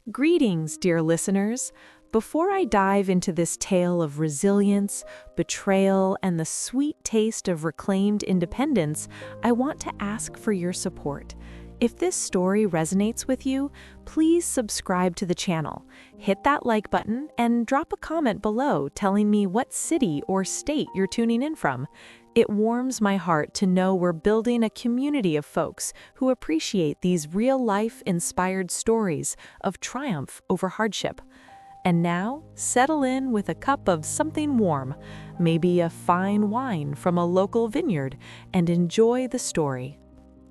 Greetings, dear listeners. Before I dive into this tale of resilience, betrayal, and the sweet taste of reclaimed independence, I want to ask for your support. If this story resonates with you, please subscribe to the channel, hit that like button, and drop a comment below telling me what city or state you're tuning in from. It warms my heart to know we're building a community of folks who appreciate these real-life inspired stories of triumph over hardship. And now, settle in with a cup of something warm, maybe a fine wine from a local vineyard, and enjoy the story.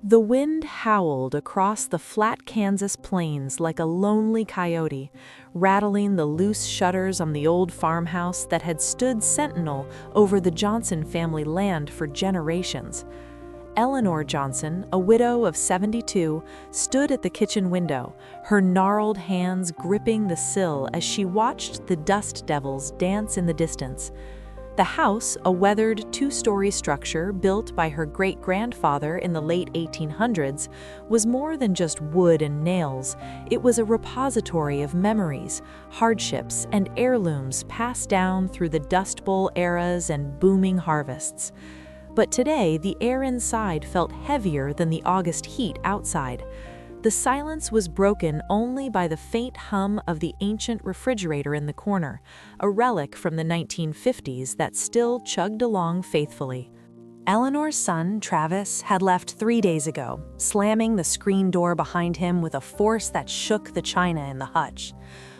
The wind howled across the flat Kansas plains like a lonely coyote, rattling the loose shutters on the old farmhouse that had stood sentinel over the Johnson family land for generations. Eleanor Johnson, a widow of 72, stood at the kitchen window, her gnarled hands gripping the sill as she watched the dust devils dance in the distance. The house, a weathered two-story structure built by her great-grandfather in the late 1800s, was more than just wood and nails. It was a repository of memories, hardships, and heirlooms passed down through the Dust Bowl eras and booming harvests. But today, the air inside felt heavier than the August heat outside. The silence was broken only by the faint hum of the ancient refrigerator in the corner, a relic from the 1950s that still chugged along faithfully. Eleanor's son, Travis, had left 3 days ago, slamming the screen door behind him with a force that shook the china in the hutch.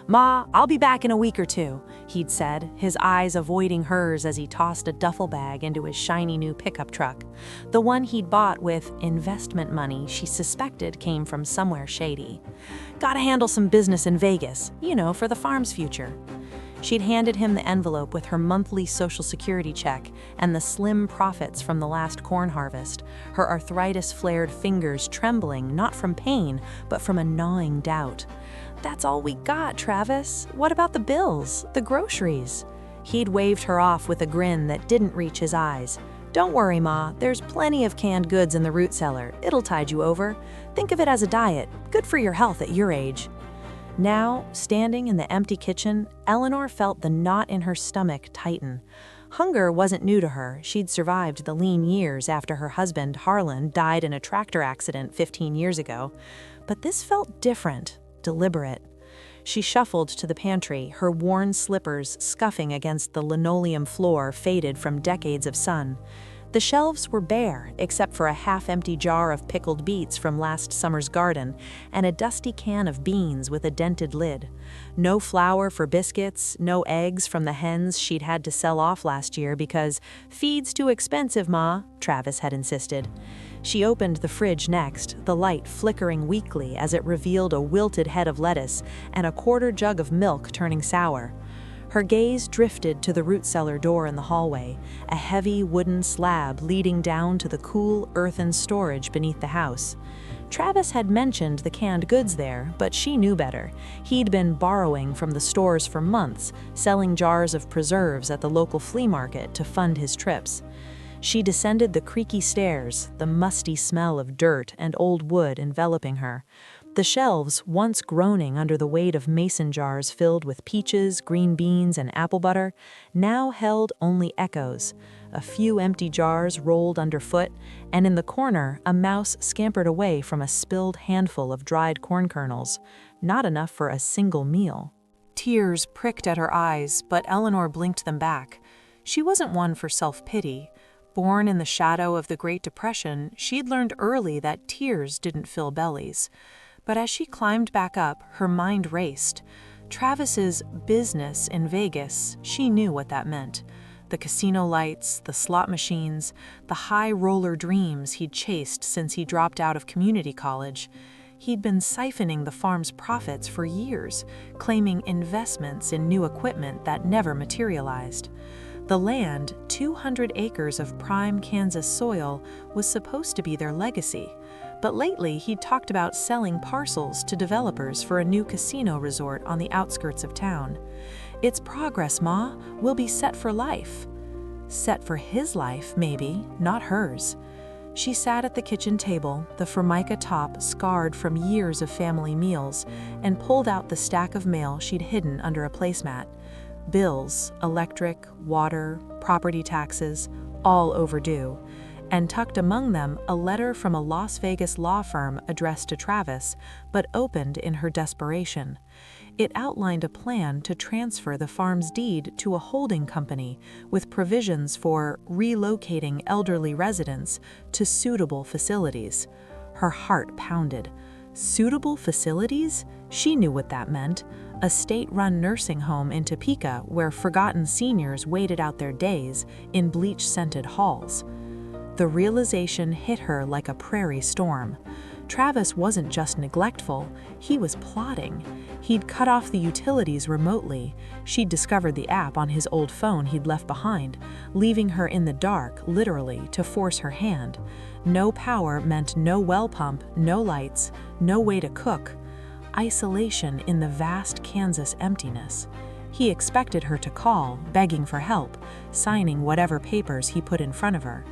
"Ma, I'll be back in a week or two," he'd said, his eyes avoiding hers as he tossed a duffel bag into his shiny new pickup truck, the one he'd bought with investment money she suspected came from somewhere shady. "Gotta handle some business in Vegas, for the farm's future." She'd handed him the envelope with her monthly Social Security check and the slim profits from the last corn harvest, her arthritis-flared fingers trembling not from pain, but from a gnawing doubt. "That's all we got, Travis. What about the bills, the groceries?" He'd waved her off with a grin that didn't reach his eyes. "Don't worry, Ma. There's plenty of canned goods in the root cellar. It'll tide you over. Think of it as a diet. Good for your health at your age." Now, standing in the empty kitchen, Eleanor felt the knot in her stomach tighten. Hunger wasn't new to her. She'd survived the lean years after her husband, Harlan, died in a tractor accident 15 years ago. But this felt different, deliberate. She shuffled to the pantry, her worn slippers scuffing against the linoleum floor faded from decades of sun. The shelves were bare, except for a half-empty jar of pickled beets from last summer's garden and a dusty can of beans with a dented lid. No flour for biscuits, no eggs from the hens she'd had to sell off last year because "feed's too expensive, Ma," Travis had insisted. She opened the fridge next, the light flickering weakly as it revealed a wilted head of lettuce and a quarter jug of milk turning sour. Her gaze drifted to the root cellar door in the hallway, a heavy wooden slab leading down to the cool earthen storage beneath the house. Travis had mentioned the canned goods there, but she knew better. He'd been borrowing from the stores for months, selling jars of preserves at the local flea market to fund his trips. She descended the creaky stairs, the musty smell of dirt and old wood enveloping her. The shelves, once groaning under the weight of mason jars filled with peaches, green beans, and apple butter, now held only echoes. A few empty jars rolled underfoot, and in the corner, a mouse scampered away from a spilled handful of dried corn kernels. Not enough for a single meal. Tears pricked at her eyes, but Eleanor blinked them back. She wasn't one for self-pity. Born in the shadow of the Great Depression, she'd learned early that tears didn't fill bellies. But as she climbed back up, her mind raced. Travis's business in Vegas, she knew what that meant. The casino lights, the slot machines, the high-roller dreams he'd chased since he dropped out of community college. He'd been siphoning the farm's profits for years, claiming investments in new equipment that never materialized. The land, 200 acres of prime Kansas soil, was supposed to be their legacy. But lately, he'd talked about selling parcels to developers for a new casino resort on the outskirts of town. "It's progress, Ma. We'll be set for life." Set for his life, maybe, not hers. She sat at the kitchen table, the formica top scarred from years of family meals, and pulled out the stack of mail she'd hidden under a placemat. Bills, electric, water, property taxes, all overdue, and tucked among them a letter from a Las Vegas law firm addressed to Travis, but opened in her desperation. It outlined a plan to transfer the farm's deed to a holding company with provisions for relocating elderly residents to suitable facilities. Her heart pounded. Suitable facilities? She knew what that meant. A state-run nursing home in Topeka where forgotten seniors waited out their days in bleach-scented halls. The realization hit her like a prairie storm. Travis wasn't just neglectful, he was plotting. He'd cut off the utilities remotely. She'd discovered the app on his old phone he'd left behind, leaving her in the dark, literally, to force her hand. No power meant no well pump, no lights, no way to cook. Isolation in the vast Kansas emptiness. He expected her to call, begging for help, signing whatever papers he put in front of her.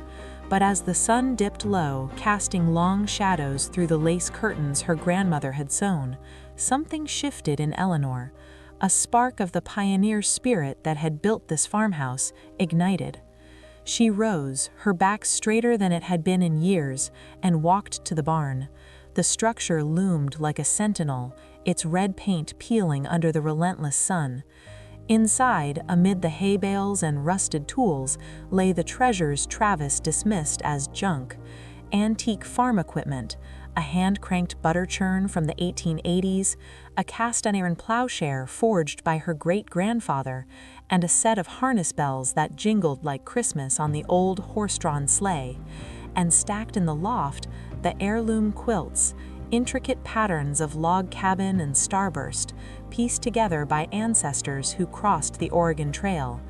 But as the sun dipped low, casting long shadows through the lace curtains her grandmother had sewn, something shifted in Eleanor. A spark of the pioneer spirit that had built this farmhouse ignited. She rose, her back straighter than it had been in years, and walked to the barn. The structure loomed like a sentinel, its red paint peeling under the relentless sun. Inside, amid the hay bales and rusted tools, lay the treasures Travis dismissed as junk. Antique farm equipment, a hand-cranked butter churn from the 1880s, a cast-iron plowshare forged by her great-grandfather, and a set of harness bells that jingled like Christmas on the old horse-drawn sleigh. And stacked in the loft, the heirloom quilts, intricate patterns of log cabin and starburst, pieced together by ancestors who crossed the Oregon Trail.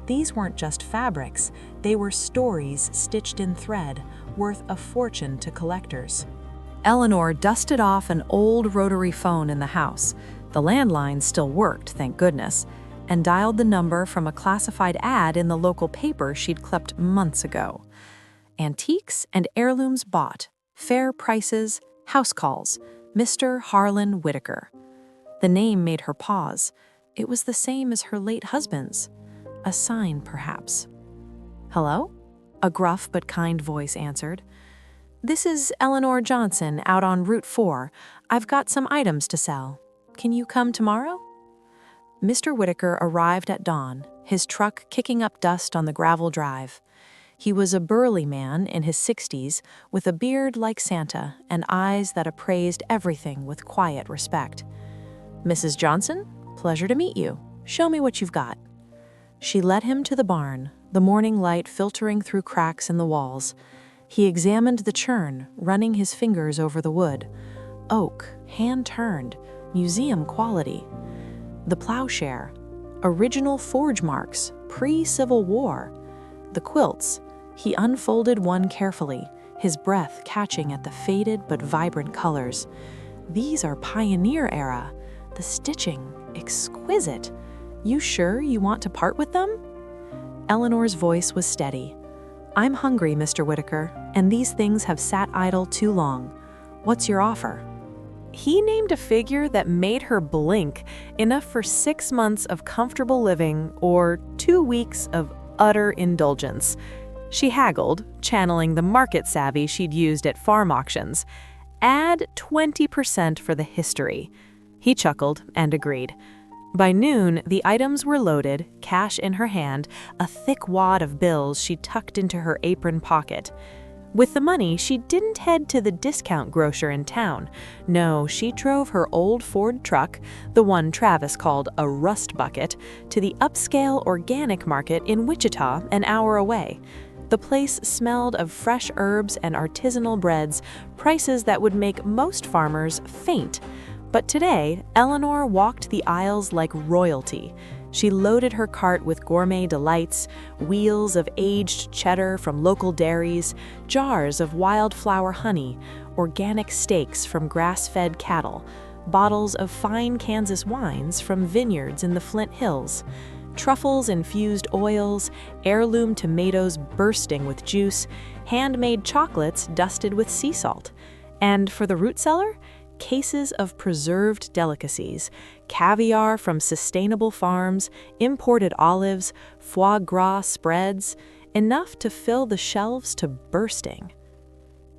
These weren't just fabrics, they were stories stitched in thread, worth a fortune to collectors. Eleanor dusted off an old rotary phone in the house. The landline still worked, thank goodness, and dialed the number from a classified ad in the local paper she'd clipped months ago. Antiques and heirlooms bought, fair prices, house calls, Mr. Harlan Whitaker. The name made her pause. It was the same as her late husband's. A sign, perhaps. "Hello?" A gruff but kind voice answered. "This is Eleanor Johnson out on Route 4. I've got some items to sell. Can you come tomorrow?" Mr. Whitaker arrived at dawn, his truck kicking up dust on the gravel drive. He was a burly man in his 60s, with a beard like Santa and eyes that appraised everything with quiet respect. "Mrs. Johnson, pleasure to meet you. Show me what you've got." She led him to the barn, the morning light filtering through cracks in the walls. He examined the churn, running his fingers over the wood. Oak, hand-turned, museum quality. The plowshare, original forge marks, pre-Civil War. The quilts, he unfolded one carefully, his breath catching at the faded but vibrant colors. These are pioneer era. The stitching, exquisite. You sure you want to part with them? Eleanor's voice was steady. "I'm hungry, Mr. Whitaker, and these things have sat idle too long. What's your offer?" He named a figure that made her blink, enough for 6 months of comfortable living or 2 weeks of utter indulgence. She haggled, channeling the market savvy she'd used at farm auctions. Add 20% for the history. He chuckled and agreed. By noon, the items were loaded, cash in her hand, a thick wad of bills she tucked into her apron pocket. With the money, she didn't head to the discount grocer in town. No, she drove her old Ford truck, the one Travis called a rust bucket, to the upscale organic market in Wichita, an hour away. The place smelled of fresh herbs and artisanal breads, prices that would make most farmers faint. But today, Eleanor walked the aisles like royalty. She loaded her cart with gourmet delights, wheels of aged cheddar from local dairies, jars of wildflower honey, organic steaks from grass-fed cattle, bottles of fine Kansas wines from vineyards in the Flint Hills. Truffles-infused oils, heirloom tomatoes bursting with juice, handmade chocolates dusted with sea salt. And for the root cellar, cases of preserved delicacies, caviar from sustainable farms, imported olives, foie gras spreads, enough to fill the shelves to bursting.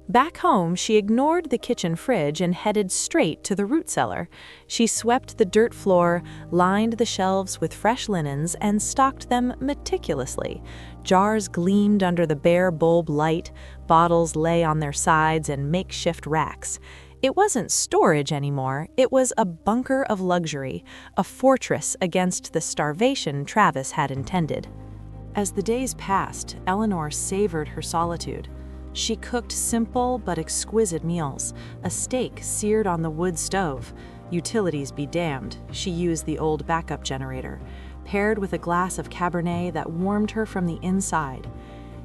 Back home, she ignored the kitchen fridge and headed straight to the root cellar. She swept the dirt floor, lined the shelves with fresh linens, and stocked them meticulously. Jars gleamed under the bare bulb light, bottles lay on their sides and makeshift racks. It wasn't storage anymore, it was a bunker of luxury, a fortress against the starvation Travis had intended. As the days passed, Eleanor savored her solitude. She cooked simple but exquisite meals, a steak seared on the wood stove. Utilities be damned, she used the old backup generator, paired with a glass of Cabernet that warmed her from the inside.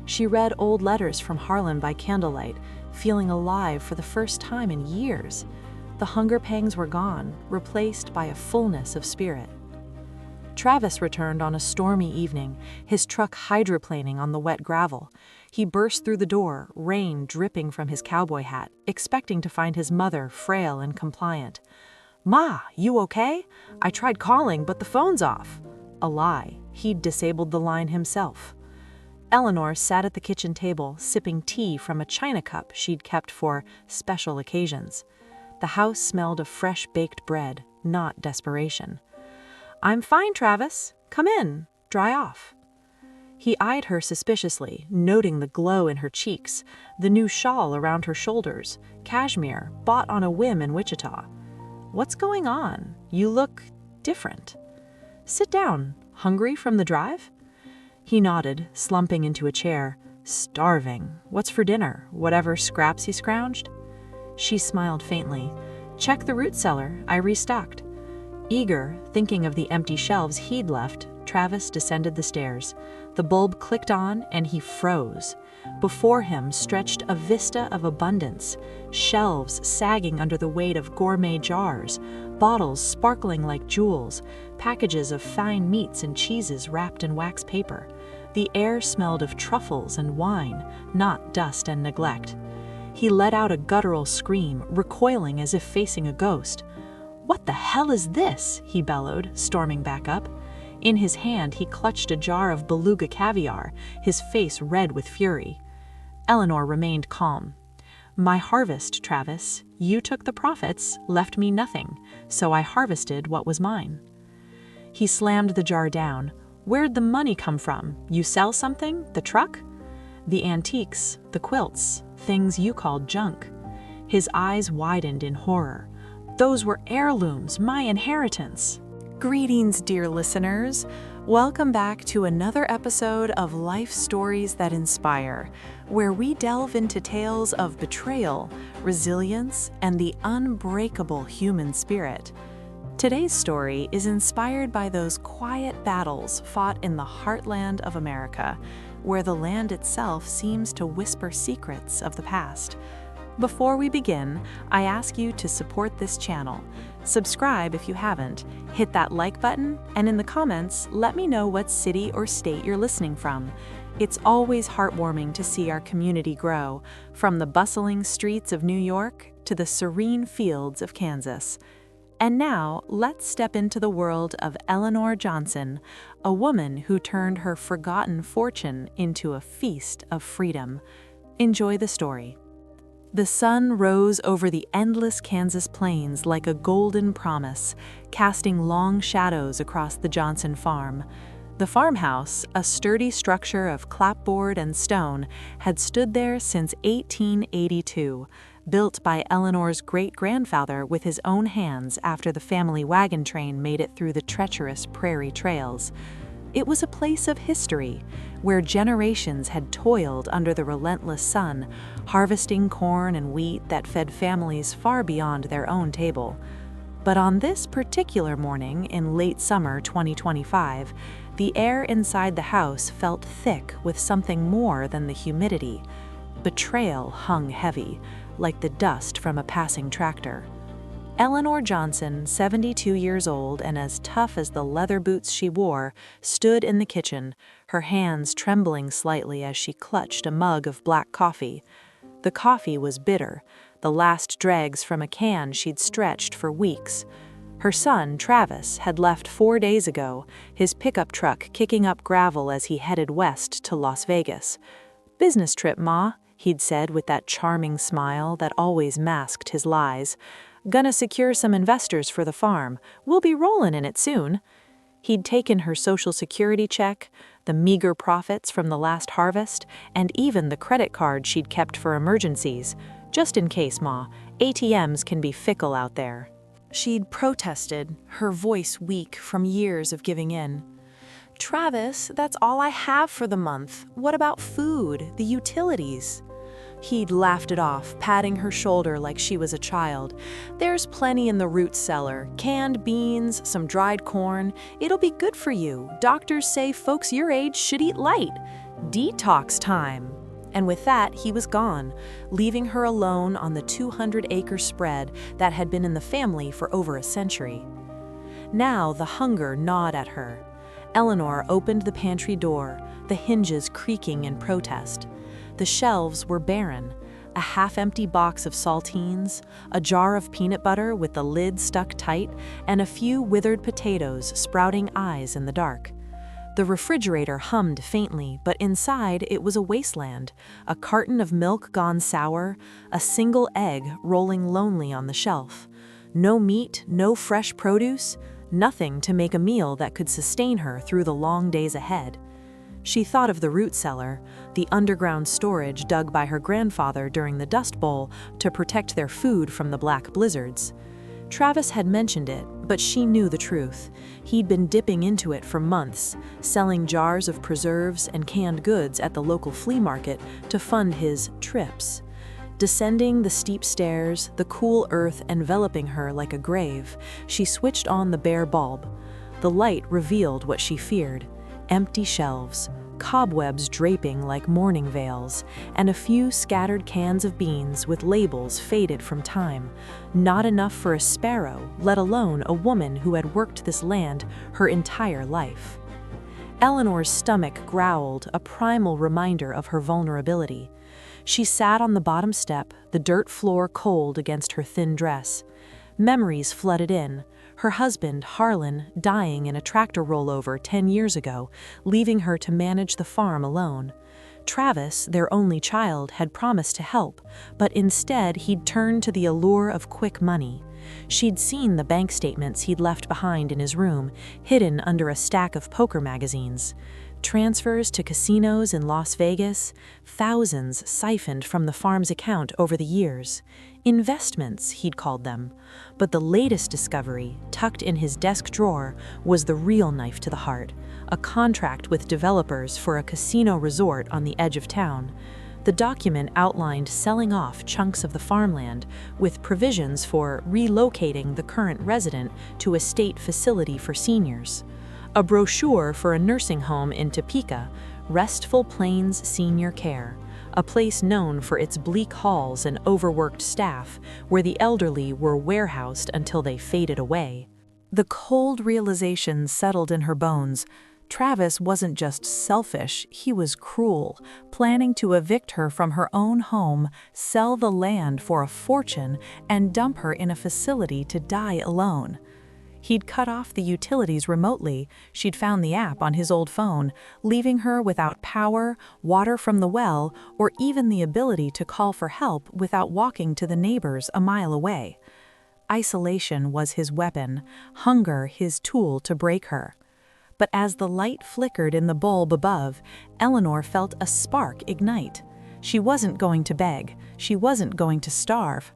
She read old letters from Harlan by candlelight, feeling alive for the first time in years. The hunger pangs were gone, replaced by a fullness of spirit. Travis returned on a stormy evening, his truck hydroplaning on the wet gravel. He burst through the door, rain dripping from his cowboy hat, expecting to find his mother frail and compliant. "Ma, you okay? I tried calling, but the phone's off." A lie. He'd disabled the line himself. Eleanor sat at the kitchen table, sipping tea from a china cup she'd kept for special occasions. The house smelled of fresh baked bread, not desperation. "I'm fine, Travis. Come in. Dry off." He eyed her suspiciously, noting the glow in her cheeks, the new shawl around her shoulders, cashmere, bought on a whim in Wichita. "What's going on? You look different." "Sit down. Hungry from the drive?" He nodded, slumping into a chair. "Starving. What's for dinner? Whatever scraps he scrounged?" She smiled faintly. "Check the root cellar. I restocked." Eager, thinking of the empty shelves he'd left, Travis descended the stairs. The bulb clicked on, and he froze. Before him stretched a vista of abundance, shelves sagging under the weight of gourmet jars, bottles sparkling like jewels, packages of fine meats and cheeses wrapped in wax paper. The air smelled of truffles and wine, not dust and neglect. He let out a guttural scream, recoiling as if facing a ghost. "What the hell is this?" he bellowed, storming back up. In his hand, he clutched a jar of beluga caviar, his face red with fury. Eleanor remained calm. "My harvest, Travis. You took the profits, left me nothing, so I harvested what was mine." He slammed the jar down. "Where'd the money come from? You sell something? The truck?" "The antiques, the quilts, things you called junk." His eyes widened in horror. "Those were heirlooms, my inheritance." Greetings, dear listeners. Welcome back to another episode of Life Stories That Inspire, where we delve into tales of betrayal, resilience, and the unbreakable human spirit. Today's story is inspired by those quiet battles fought in the heartland of America, where the land itself seems to whisper secrets of the past. Before we begin, I ask you to support this channel. Subscribe if you haven't, hit that like button, and in the comments, let me know what city or state you're listening from. It's always heartwarming to see our community grow, from the bustling streets of New York to the serene fields of Kansas. And now, let's step into the world of Eleanor Johnson, a woman who turned her forgotten fortune into a feast of freedom. Enjoy the story. The sun rose over the endless Kansas plains like a golden promise, casting long shadows across the Johnson farm. The farmhouse, a sturdy structure of clapboard and stone, had stood there since 1882, built by Eleanor's great-grandfather with his own hands after the family wagon train made it through the treacherous prairie trails. It was a place of history, where generations had toiled under the relentless sun, harvesting corn and wheat that fed families far beyond their own table. But on this particular morning in late summer 2025, the air inside the house felt thick with something more than the humidity. Betrayal hung heavy, like the dust from a passing tractor. Eleanor Johnson, 72 years old and as tough as the leather boots she wore, stood in the kitchen, her hands trembling slightly as she clutched a mug of black coffee. The coffee was bitter, the last dregs from a can she'd stretched for weeks. Her son, Travis, had left 4 days ago, his pickup truck kicking up gravel as he headed west to Las Vegas. "Business trip, Ma," he'd said with that charming smile that always masked his lies. "Gonna secure some investors for the farm. We'll be rolling in it soon." He'd taken her Social Security check, the meager profits from the last harvest, and even the credit card she'd kept for emergencies. "Just in case, Ma. ATMs can be fickle out there." She'd protested, her voice weak from years of giving in. "Travis, that's all I have for the month. What about food, the utilities?" He'd laughed it off, patting her shoulder like she was a child. "There's plenty in the root cellar. Canned beans, some dried corn. It'll be good for you. Doctors say folks your age should eat light. Detox time." And with that, he was gone, leaving her alone on the 200-acre spread that had been in the family for over a century. Now the hunger gnawed at her. Eleanor opened the pantry door, the hinges creaking in protest. The shelves were barren. A half-empty box of saltines, a jar of peanut butter with the lid stuck tight, and a few withered potatoes sprouting eyes in the dark. The refrigerator hummed faintly, but inside it was a wasteland, a carton of milk gone sour, a single egg rolling lonely on the shelf. No meat, no fresh produce, nothing to make a meal that could sustain her through the long days ahead. She thought of the root cellar, the underground storage dug by her grandfather during the Dust Bowl to protect their food from the black blizzards. Travis had mentioned it, but she knew the truth. He'd been dipping into it for months, selling jars of preserves and canned goods at the local flea market to fund his trips. Descending the steep stairs, the cool earth enveloping her like a grave, she switched on the bare bulb. The light revealed what she feared: empty shelves, cobwebs draping like mourning veils, and a few scattered cans of beans with labels faded from time. Not enough for a sparrow, let alone a woman who had worked this land her entire life. Eleanor's stomach growled, a primal reminder of her vulnerability. She sat on the bottom step, the dirt floor cold against her thin dress. Memories flooded in. Her husband, Harlan, dying in a tractor rollover 10 years ago, leaving her to manage the farm alone. Travis, their only child, had promised to help, but instead he'd turned to the allure of quick money. She'd seen the bank statements he'd left behind in his room, hidden under a stack of poker magazines. Transfers to casinos in Las Vegas, thousands siphoned from the farm's account over the years. Investments, he'd called them. But the latest discovery, tucked in his desk drawer, was the real knife to the heart: a contract with developers for a casino resort on the edge of town. The document outlined selling off chunks of the farmland, with provisions for relocating the current resident to a state facility for seniors. A brochure for a nursing home in Topeka, Restful Plains Senior Care, a place known for its bleak halls and overworked staff, where the elderly were warehoused until they faded away. The cold realization settled in her bones. Travis wasn't just selfish, he was cruel, planning to evict her from her own home, sell the land for a fortune, and dump her in a facility to die alone. He'd cut off the utilities remotely. She'd found the app on his old phone, leaving her without power, water from the well, or even the ability to call for help without walking to the neighbors a mile away. Isolation was his weapon, hunger his tool to break her. But as the light flickered in the bulb above, Eleanor felt a spark ignite. She wasn't going to beg. She wasn't going to starve.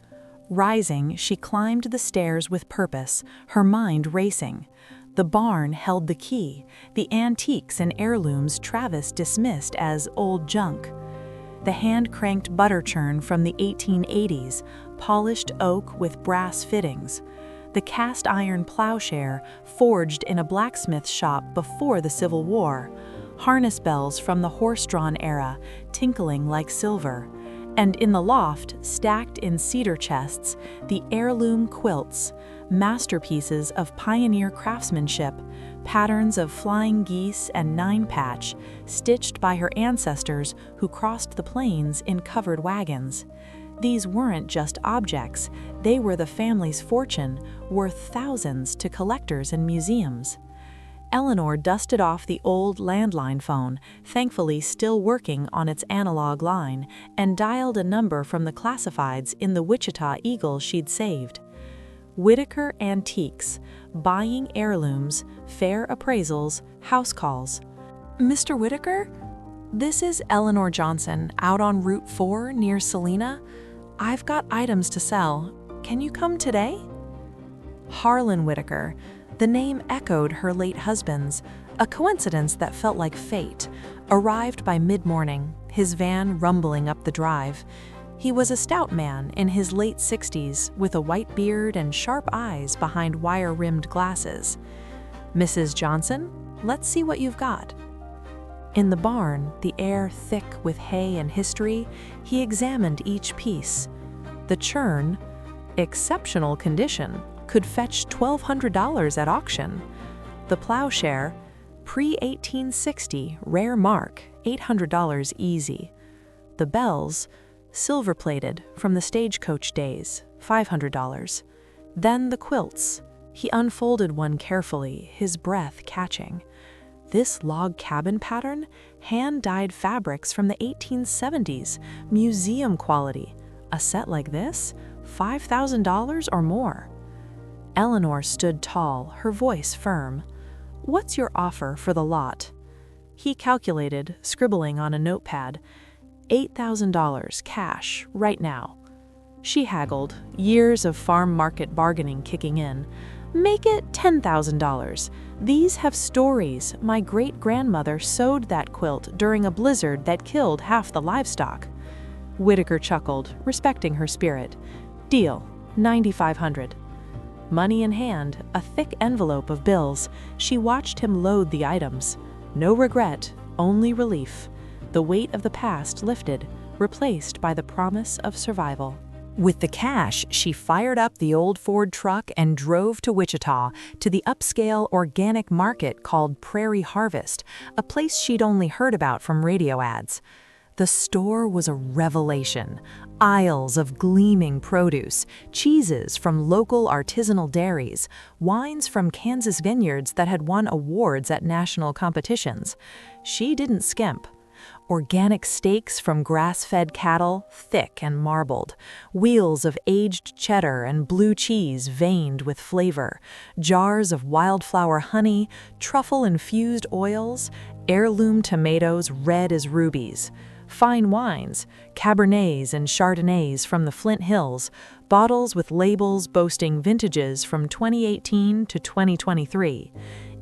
Rising, she climbed the stairs with purpose, her mind racing. The barn held the key, the antiques and heirlooms Travis dismissed as old junk. The hand-cranked butter churn from the 1880s, polished oak with brass fittings. The cast-iron plowshare forged in a blacksmith shop before the Civil War. Harness bells from the horse-drawn era, tinkling like silver. And in the loft, stacked in cedar chests, the heirloom quilts, masterpieces of pioneer craftsmanship, patterns of flying geese and nine-patch, stitched by her ancestors who crossed the plains in covered wagons. These weren't just objects, they were the family's fortune, worth thousands to collectors and museums. Eleanor dusted off the old landline phone, thankfully still working on its analog line, and dialed a number from the classifieds in the Wichita Eagle she'd saved. Whitaker Antiques, buying heirlooms, fair appraisals, house calls. Mr. Whitaker? This is Eleanor Johnson, out on Route 4 near Salina. I've got items to sell. Can you come today? Harlan Whitaker. The name echoed her late husband's, a coincidence that felt like fate, arrived by mid-morning, his van rumbling up the drive. He was a stout man in his late 60s with a white beard and sharp eyes behind wire-rimmed glasses. Mrs. Johnson, let's see what you've got. In the barn, the air thick with hay and history, he examined each piece. The churn, exceptional condition, could fetch $1,200 at auction. The plowshare, pre-1860, rare mark, $800 easy. The bells, silver-plated from the stagecoach days, $500. Then the quilts. He unfolded one carefully, his breath catching. This log cabin pattern, hand-dyed fabrics from the 1870s, museum quality. A set like this, $5,000 or more. Eleanor stood tall, her voice firm. What's your offer for the lot? He calculated, scribbling on a notepad. $8,000 cash, right now. She haggled, years of farm market bargaining kicking in. Make it $10,000. These have stories. My great-grandmother sewed that quilt during a blizzard that killed half the livestock. Whitaker chuckled, respecting her spirit. Deal, $9,500. Money in hand, a thick envelope of bills, she watched him load the items. No regret, only relief. The weight of the past lifted, replaced by the promise of survival. With the cash, she fired up the old Ford truck and drove to Wichita, to the upscale organic market called Prairie Harvest, a place she'd only heard about from radio ads. The store was a revelation. Aisles of gleaming produce, cheeses from local artisanal dairies, wines from Kansas vineyards that had won awards at national competitions. She didn't skimp. Organic steaks from grass-fed cattle, thick and marbled. Wheels of aged cheddar and blue cheese veined with flavor. Jars of wildflower honey, truffle-infused oils, heirloom tomatoes red as rubies. Fine wines, Cabernets and Chardonnays from the Flint Hills, bottles with labels boasting vintages from 2018 to 2023.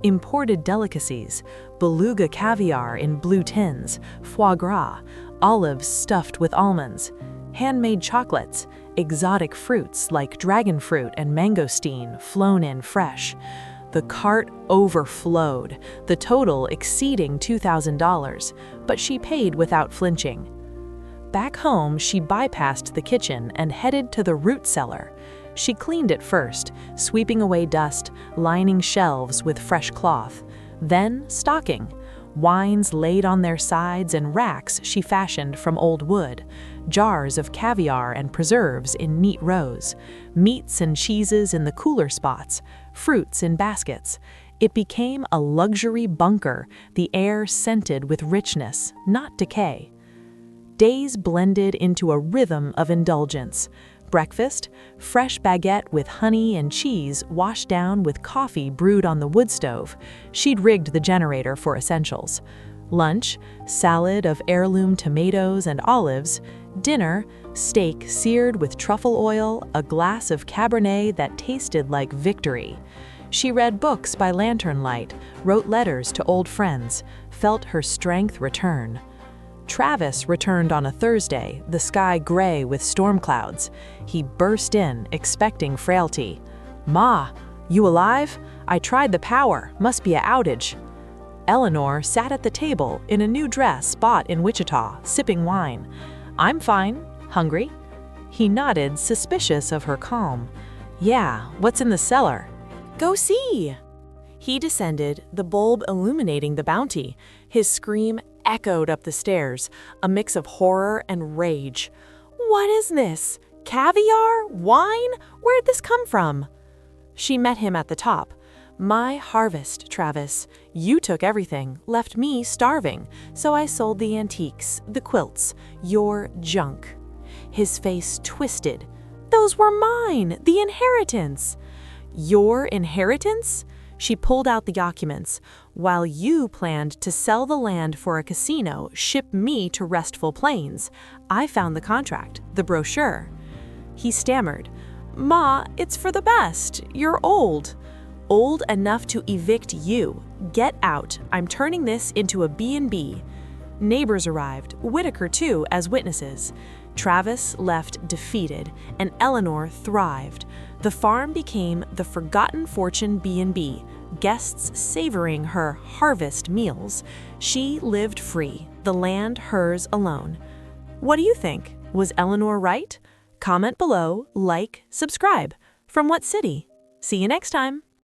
Imported delicacies, beluga caviar in blue tins, foie gras, olives stuffed with almonds, handmade chocolates, exotic fruits like dragon fruit and mangosteen flown in fresh. The cart overflowed, the total exceeding $2,000, but she paid without flinching. Back home, she bypassed the kitchen and headed to the root cellar. She cleaned it first, sweeping away dust, lining shelves with fresh cloth. Then stocking. Wines laid on their sides and racks she fashioned from old wood. Jars of caviar and preserves in neat rows. Meats and cheeses in the cooler spots. Fruits in baskets. It became a luxury bunker, the air scented with richness, not decay. Days blended into a rhythm of indulgence. Breakfast, fresh baguette with honey and cheese washed down with coffee brewed on the wood stove. She'd rigged the generator for essentials. Lunch, salad of heirloom tomatoes and olives. Dinner, steak seared with truffle oil, a glass of Cabernet that tasted like victory. She read books by lantern light, wrote letters to old friends, felt her strength return. Travis returned on a Thursday, the sky gray with storm clouds. He burst in, expecting frailty. "Ma, you alive? I tried the power, must be a outage." Eleanor sat at the table in a new dress bought in Wichita, sipping wine. "I'm fine. Hungry? He nodded, suspicious of her calm. Yeah, what's in the cellar? Go see! He descended, the bulb illuminating the bounty. His scream echoed up the stairs, a mix of horror and rage. What is this? Caviar? Wine? Where'd this come from? She met him at the top. My harvest, Travis. You took everything, left me starving, so I sold the antiques, the quilts, your junk. His face twisted. Those were mine, the inheritance. Your inheritance? She pulled out the documents. While you planned to sell the land for a casino, ship me to Restful Plains, I found the contract, the brochure. He stammered. Ma, it's for the best. You're old. Old enough to evict you. Get out. I'm turning this into a B&B. Neighbors arrived, Whitaker too, as witnesses. Travis left defeated, and Eleanor thrived. The farm became the Forgotten Fortune B&B, guests savoring her harvest meals. She lived free, the land hers alone. What do you think? Was Eleanor right? Comment below, like, subscribe. From what city? See you next time.